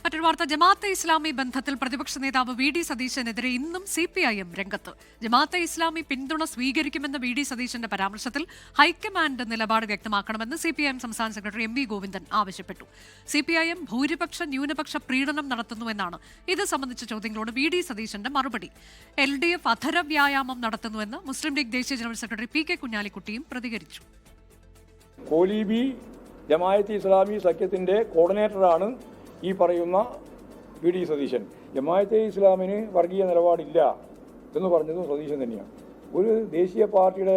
മറ്റൊരു വാർത്ത, ജമാഅത്തെ ഇസ്ലാമി ബന്ധത്തിൽ പ്രതിപക്ഷ നേതാവ് വി ഡി സതീശനെതിരെ ഇന്നും CPIM രംഗത്ത്. ജമാഅത്തെ ഇസ്ലാമി പിന്തുണ സ്വീകരിക്കുമെന്ന വി ഡി സതീശന്റെ പരാമർശത്തിൽ ഹൈക്കമാൻഡ് നിലപാട് വ്യക്തമാക്കണമെന്ന് CPIM സംസ്ഥാന സെക്രട്ടറി MV ഗോവിന്ദൻ ആവശ്യപ്പെട്ടു. CPIM ഭൂരിപക്ഷ ന്യൂനപക്ഷ പ്രീണനം നടത്തുന്നുവെന്നാണ് ഇത് സംബന്ധിച്ച ചോദ്യങ്ങളോട് വി ഡി സതീശന്റെ മറുപടി. LDF അധര വ്യായാമം നടത്തുന്നുവെന്ന് മുസ്ലിം ലീഗ് ദേശീയ ജനറൽ സെക്രട്ടറി PK കുഞ്ഞാലിക്കുട്ടിയും പ്രതികരിച്ചു. കോലീബി ജമാഅത്തെ ഇസ്ലാമി സഖ്യത്തിൻ്റെ കോർഡിനേറ്ററാണ് ഈ പറയുന്ന വി ഡി സതീശൻ. ജമാഅത്തെ ഇസ്ലാമിന് വർഗീയ നിലപാടില്ല എന്ന് പറഞ്ഞതും സതീശൻ തന്നെയാണ്. ഒരു ദേശീയ പാർട്ടിയുടെ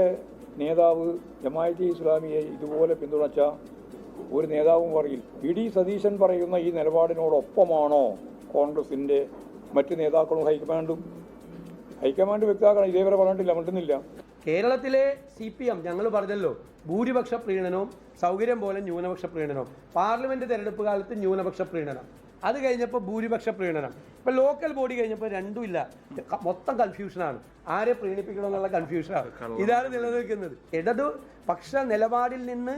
നേതാവ് ജമാഅത്തെ ഇസ്ലാമിയെ ഇതുപോലെ പിന്തുണച്ച ഒരു നേതാവും പറയില്ല. വി ഡി സതീശൻ പറയുന്ന ഈ നിലപാടിനോടൊപ്പമാണോ കോൺഗ്രസിൻ്റെ മറ്റ് നേതാക്കളും ഹൈക്കമാൻഡും? ഹൈക്കമാൻഡ് വ്യക്തമാക്കണം. ഇതേവരെ പറഞ്ഞിട്ടില്ല, മിണ്ടുന്നില്ല. കേരളത്തിലെ CPM ഞങ്ങൾ പറഞ്ഞല്ലോ, ഭൂരിപക്ഷ പ്രീണനവും സൗകര്യം പോലെ ന്യൂനപക്ഷ പ്രീണനവും. പാർലമെന്റ് തെരഞ്ഞെടുപ്പ് കാലത്ത് ന്യൂനപക്ഷ പ്രീണനം, അത് കഴിഞ്ഞപ്പോൾ ഭൂരിപക്ഷ പ്രീണനം. ഇപ്പം ലോക്കൽ ബോഡി കഴിഞ്ഞപ്പോൾ രണ്ടുമില്ല, മൊത്തം കൺഫ്യൂഷനാണ്. ആരെ പ്രീണിപ്പിക്കണമെന്നുള്ള കൺഫ്യൂഷനാണ്. ഇതാണ് നിലനിൽക്കുന്നത്. ഇടതുപക്ഷ നിലപാടിൽ നിന്ന്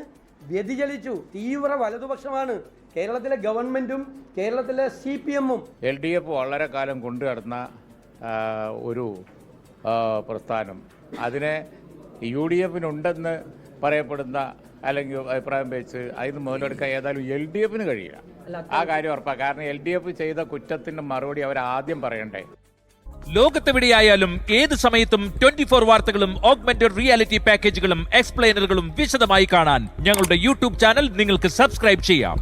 വ്യതിചലിച്ചു. തീവ്ര വലതുപക്ഷമാണ് കേരളത്തിലെ ഗവൺമെന്റും കേരളത്തിലെ CPM-ഉം. LDF വളരെ കാലം കൊണ്ടു നടന്ന ഒരു പ്രസ്ഥാനം, അതിനെ UDF-നുണ്ടെന്ന് പറയപ്പെടുന്ന അല്ലെങ്കിൽ അഭിപ്രായം വെച്ച് അതിന് മുതലെടുക്കാൻ ഏതായാലും LDF-ന് കഴിയില്ല. ആ കാര്യം ഉറപ്പാണ്. കാരണം LDF ചെയ്ത കുറ്റത്തിന് മറുപടി അവർ ആദ്യം പറയണ്ടേ. ലോകത്തെവിടെയായാലും ഏത് സമയത്തും 24 വാർത്തകളും ഓഗ്മെന്റഡ് റിയാലിറ്റി പാക്കേജുകളും എക്സ്പ്ലെയിനറുകളും വിശദമായി കാണാൻ ഞങ്ങളുടെ YouTube ചാനൽ നിങ്ങൾക്ക് സബ്സ്ക്രൈബ് ചെയ്യാം.